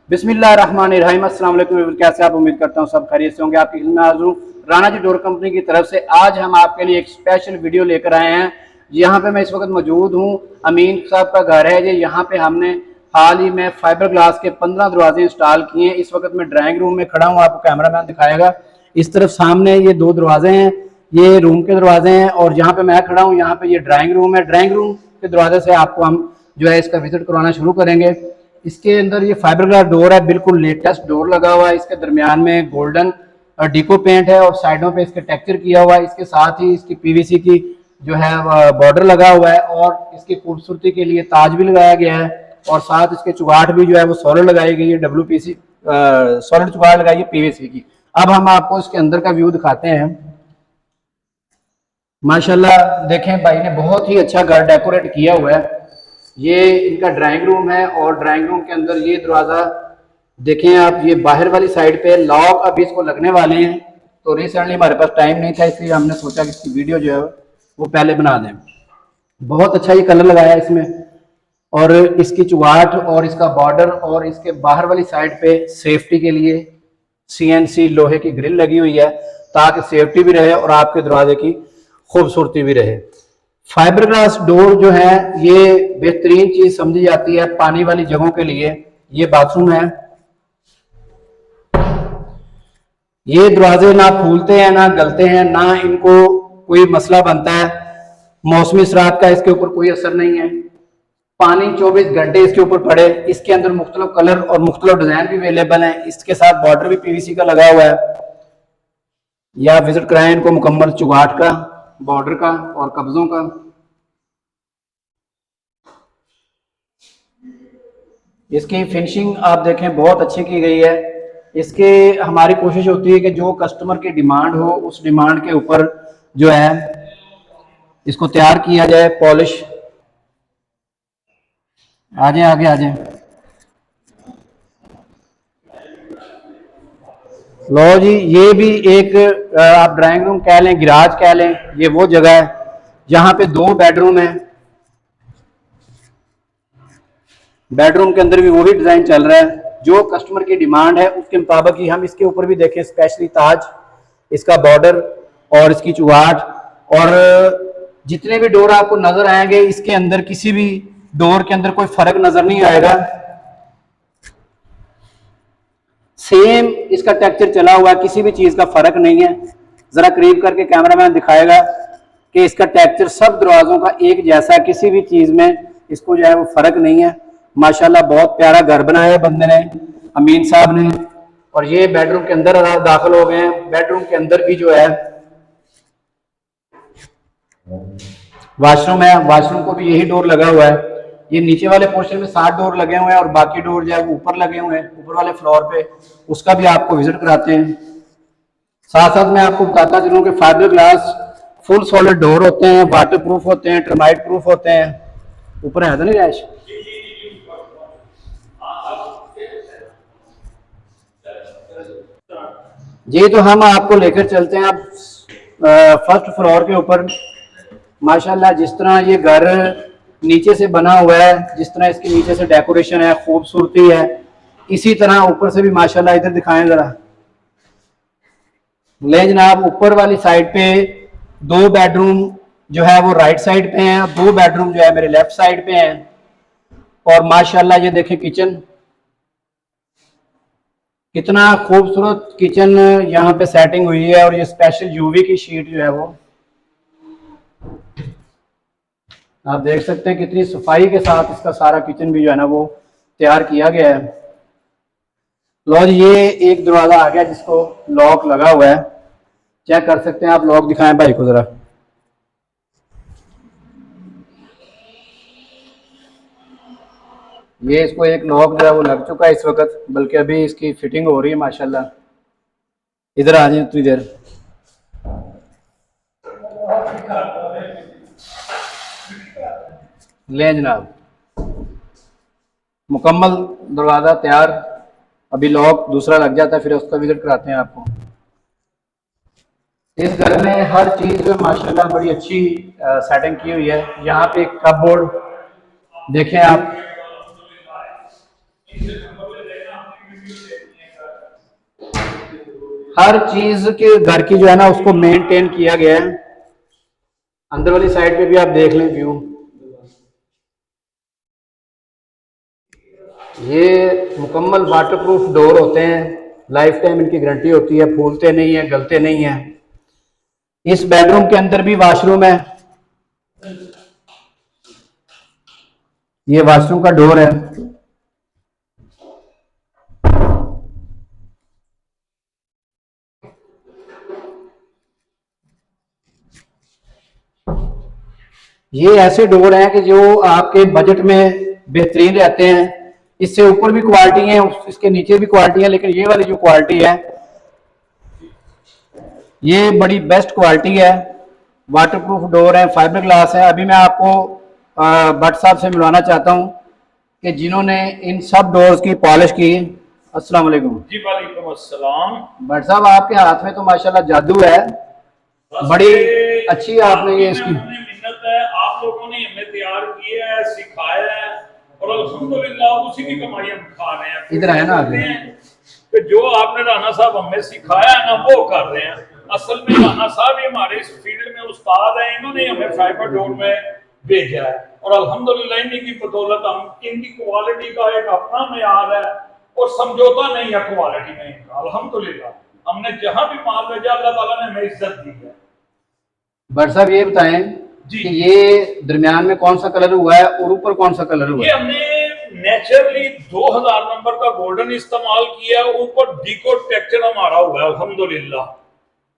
बिस्मिल्लाहिर्रहमानिर्रहीम। अस्सलाम वालेकुम। कैसे आप? उम्मीद करता हूँ सब खैरियत से होंगे। आपकी खिदमत में हाजिर हूँ राणा जी डोर कंपनी की तरफ से। आज हम आपके लिए एक स्पेशल वीडियो लेकर आए हैं। यहाँ पे मैं इस वक्त मौजूद हूँ, अमीन साहब का घर है ये। यहाँ पे हमने हाल ही में फाइबर ग्लास के 15 दरवाजे इंस्टॉल किए हैं। इस वक्त मैं ड्राइंग रूम में खड़ा हूँ, आपको कैमरा मैन दिखाएगा। इस तरफ सामने ये 2 दरवाजे हैं, ये रूम के दरवाजे हैं, और जहाँ पे मैं खड़ा हूँ यहाँ पे ये ड्राइंग रूम है। ड्राइंग रूम के दरवाजे से आपको हम जो है इसका विजिट करवाना शुरू करेंगे। इसके अंदर ये फाइबर ग्लास डोर है, बिल्कुल लेटेस्ट डोर लगा हुआ है। इसके दरमियान में गोल्डन डिको पेंट है और साइडों पे इसके टेक्सचर किया हुआ है। इसके साथ ही इसकी पीवीसी की जो है बॉर्डर लगा हुआ है, और इसकी खूबसूरती के लिए ताज भी लगाया गया है, और साथ इसके चुगाट भी जो है वो सॉलिड लगाई गई है, WPC सॉलिड चुगाट लगाई है पीवीसी की। अब हम आपको इसके अंदर का व्यू दिखाते हैं। माशाल्लाह देखें, भाई ने बहुत ही अच्छा घर डेकोरेट किया हुआ है। ये इनका ड्राइंग रूम है, और ड्राइंग रूम के अंदर ये दरवाज़ा देखें आप, ये बाहर वाली साइड पे लॉक अभी इसको लगने वाले हैं। तो रिसेंटली हमारे पास टाइम नहीं था, इसलिए हमने सोचा कि इसकी वीडियो जो है वो पहले बना दें। बहुत अच्छा ये कलर लगाया है इसमें, और इसकी चुगाट और इसका बॉर्डर और इसके बाहर वाली साइड पे सेफ्टी के लिए CNC लोहे की ग्रिल लगी हुई है, ताकि सेफ्टी भी रहे और आपके दरवाजे की खूबसूरती भी रहे। फाइबर ग्लास डोर जो है ये बेहतरीन चीज समझी जाती है पानी वाली जगहों के लिए। ये बाथरूम है, ये दरवाजे ना फूलते हैं ना गलते हैं, ना इनको कोई मसला बनता है। मौसमी असरात का इसके ऊपर कोई असर नहीं है। पानी 24 घंटे इसके ऊपर पड़े। इसके अंदर मुख्तलिफ कलर और मुख्तलिफ डिजाइन भी अवेलेबल हैं। इसके साथ बॉर्डर भी PVC का लगा हुआ है। या विजिट कराएं इनको मुकम्मल चुगाट का, बॉर्डर का और कब्जों का। इसकी फिनिशिंग आप देखें बहुत अच्छी की गई है। इसके हमारी कोशिश होती है कि जो कस्टमर की डिमांड हो उस डिमांड के ऊपर जो है इसको तैयार किया जाए। पॉलिश आ जाए, आगे आ जाए। लो जी, ये भी एक आप ड्राइंग रूम कह लें, गिराज कह लें, ये वो जगह है जहां पे 2 बेडरूम है। बेडरूम के अंदर भी वही डिजाइन चल रहा है, जो कस्टमर की डिमांड है उसके मुताबिक ही हम इसके ऊपर भी देखें स्पेशली ताज, इसका बॉर्डर और इसकी चुगाट। और जितने भी डोर आपको नजर आएंगे इसके अंदर किसी भी डोर के अंदर कोई फर्क नजर नहीं आएगा। सेम इसका टेक्सचर चला हुआ है, किसी भी चीज का फर्क नहीं है। जरा करीब करके कैमरामैन दिखाएगा कि इसका टेक्सचर सब दरवाजों का एक जैसा, किसी भी चीज में इसको जो है वो फर्क नहीं है। माशाल्लाह बहुत प्यारा घर बनाया है बंदे ने, अमीन साहब ने। और ये बेडरूम के अंदर दाखिल हो गए हैं। बेडरूम के अंदर भी जो है वॉशरूम है, वॉशरूम को भी यही डोर लगा हुआ है। ये नीचे वाले पोर्शन में 7 डोर लगे हुए हैं, और बाकी डोर जो है वो ऊपर लगे हुए हैं, ऊपर वाले फ्लोर पे। उसका भी आपको विजिट कराते हैं। साथ साथ मैं आपको बताता चलूं कि fibre glass full solid door होते हैं, वाटर प्रूफ होते हैं, टर्माइट प्रूफ होते हैं। ऊपर है तो नहीं रैश? जी, तो हम आपको लेकर चलते हैं अब फर्स्ट फ्लोर के ऊपर। माशाल्लाह जिस तरह ये घर नीचे से बना हुआ है, जिस तरह इसके नीचे से डेकोरेशन है, खूबसूरती है, इसी तरह ऊपर से भी माशाल्लाह। इधर दिखाएं जरा, ले जनाब। ऊपर वाली साइड पे 2 बेडरूम जो है वो राइट साइड पे हैं, 2 बेडरूम जो है मेरे लेफ्ट साइड पे हैं। और माशाल्लाह ये देखें किचन, कितना खूबसूरत किचन यहाँ पे सेटिंग हुई है। और ये स्पेशल UV की शीट जो है वो आप देख सकते हैं, कितनी सफाई के साथ इसका सारा किचन भी जो है ना वो तैयार किया गया है। लो जी, ये एक दरवाजा आ गया जिसको लॉक लगा हुआ है, चेक कर सकते हैं आप। लॉक दिखाएं भाई को जरा। ये इसको एक लॉक जो है वो लग चुका है इस वक्त, बल्कि अभी इसकी फिटिंग हो रही है माशाल्लाह। इधर आ जाए तो इधर ले जनाब, मुकम्मल दरवाज़ा तैयार। अभी लॉक दूसरा लग जाता है, फिर उसका विजिट कराते हैं आपको। इस घर में हर चीज़ माशाल्लाह बड़ी अच्छी सेटिंग की हुई है। यहाँ पे एक कपबोर्ड देखें आप, हर चीज के घर की जो है ना उसको मेंटेन किया गया है। अंदर वाली साइड पे भी आप देख लें व्यू। ये मुकम्मल वाटरप्रूफ डोर होते हैं, लाइफ टाइम इनकी गारंटी होती है, फूलते नहीं है, गलते नहीं है। इस बेडरूम के अंदर भी वॉशरूम है, ये वॉशरूम का डोर है। ये ऐसे डोर हैं कि जो आपके बजट में बेहतरीन रहते हैं। इससे ऊपर भी क्वालिटी है, इसके नीचे भी क्वालिटी है, लेकिन ये वाली जो क्वालिटी है ये बड़ी बेस्ट क्वालिटी है। वाटरप्रूफ डोर है, फाइबर ग्लास है। अभी मैं आपको भट्ट साहब से मिलवाना चाहता हूं कि जिन्होंने इन सब डोर्स की पॉलिश की। अस्सलाम वालेकुम। जी वालेकुम अस्सलाम। भट्ट साहब आपके हाथ में तो माशाल्लाह जादू है, बड़ी अच्छी आपने ये इसकी मिन्नत है, आप लोगों ने हमें तैयार किया है, सिखाया है और अल्हम्दुलिल्लाह उसी की कमाई हम खा रहे हैं। इधर है ना आगे कि जो आपने राणा साहब हमें सिखाया है ना वो कर रहे हैं। असल में राणा साहब ही हमारे इस फील्ड में उस्ताद हैं, इन्होंने हमें फाइबर डोर में भेजा है और अल्हम्दुलिल्लाह इन्हीं की बदौलत हम इनकी क्वालिटी का एक अपना मेयार है और समझौता नहीं है क्वालिटी में इनका। अल्हम्दुलिल्लाह हमने जहां भी माल भेजा अल्लाह ताला ने हमें इज्जत दी है। भट्ट साहब ये बताएं कि ये दरमियान में कौन सा कलर हुआ है और ऊपर कौन सा कलर हुआ है? ये हमने नेचुरली 2000 नंबर का गोल्डन इस्तेमाल किया, ऊपर डीकोड टेक्सचर हमारा हुआ है अल्हम्दुलिल्लाह।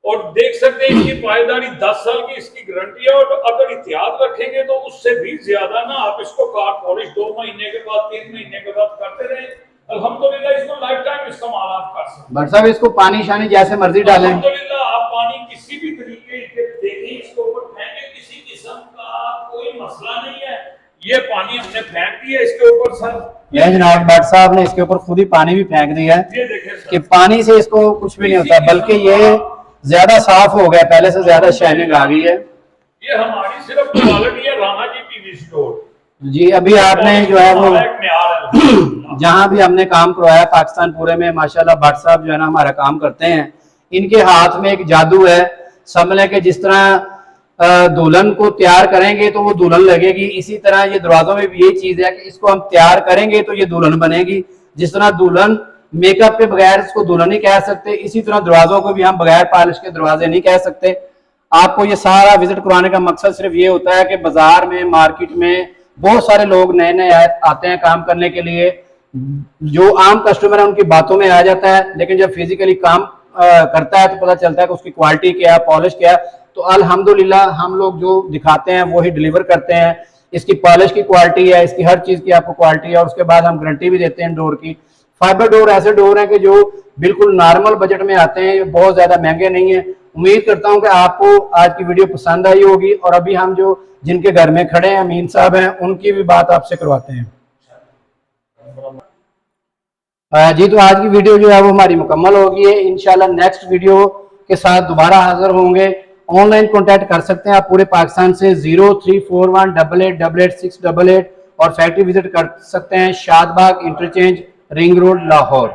और देख सकते हैं इसकी पायदारी 10 साल की इसकी गारंटी है और अगर एहतियात रखेंगे तो उससे भी ज्यादा ना आप इसको कार पॉलिश 2 महीने के बाद 3 महीने के बाद करते रहे, अल्हम्दुलिल्लाह इसको लाइफ टाइम इस्तेमाल आप कर सकते हैं। भट्ट साहब इसको पानी शानी जैसे मर्जी डालें, अल्हम्दुलिल्लाह आप पानी किसी भी तरीके से देखें, इसके ऊपर फेंके, किसी किस्म का कोई मसला नहीं है। ये पानी हमने फेंक दिया इसके ऊपर सर, ये जनाब भट्ट साहब ने इसके ऊपर खुद ही पानी भी फेंक दिया है। ये देखें सर कि पानी से इसको कुछ भी नहीं होता, बल्कि ये ज्यादा साफ हो गया, पहले से ज्यादा शाइनिंग आ गई है। ये हमारी सिर्फ क्वालिटी है राणा जी पीवी स्टोर। जी अभी आपने जो है वो वो जहां भी हमने काम करवाया पाकिस्तान पूरे में माशाल्लाह भट्ट साहब जो है ना हमारा काम करते हैं। इनके हाथ में एक जादू है, समझ के जिस तरह दुल्हन को तैयार करेंगे तो वो दुल्हन लगेगी, इसी तरह ये दरवाजों में भी यही चीज है कि इसको हम तैयार करेंगे तो ये दुल्हन बनेगी। जिस तरह दुल्हन मेकअप के बगैर इसको दुल्हन नहीं कह सकते, इसी तरह दरवाजों को भी हम बगैर पॉलिश के दरवाजे नहीं कह सकते। आपको ये सारा विजिट करवाने का मकसद सिर्फ ये होता है कि बाजार में मार्केट में बहुत सारे लोग नए नए आते हैं काम करने के लिए, जो आम कस्टमर है उनकी बातों में आ जाता है, लेकिन जब फिजिकली काम करता है तो पता चलता है कि उसकी क्वालिटी क्या है, पॉलिश क्या है। तो अल्हम्दुलिल्लाह हम लोग जो दिखाते हैं वो ही डिलीवर करते हैं। इसकी पॉलिश की क्वालिटी है, इसकी हर चीज की आपको क्वालिटी है और उसके बाद हम गारंटी भी देते हैं डोर की। फाइबर डोर ऐसे डोर हैं कि जो बिल्कुल नॉर्मल बजट में आते हैं, ये बहुत ज्यादा महंगे नहीं है। उम्मीद करता हूं कि आपको आज की वीडियो पसंद आई होगी और अभी हम जो जिनके घर में खड़े हैं अमीन साहब हैं, उनकी भी बात आपसे करवाते हैं। जी तो आज की वीडियो जो है वो हमारी मुकम्मल होगी है। इंशाल्लाह नेक्स्ट वीडियो के साथ दोबारा हाजिर होंगे। ऑनलाइन कॉन्टैक्ट कर सकते हैं आप पूरे पाकिस्तान से 034188888688 और फैक्ट्री विजिट कर सकते हैं Shadbagh interchange ring road Lahore.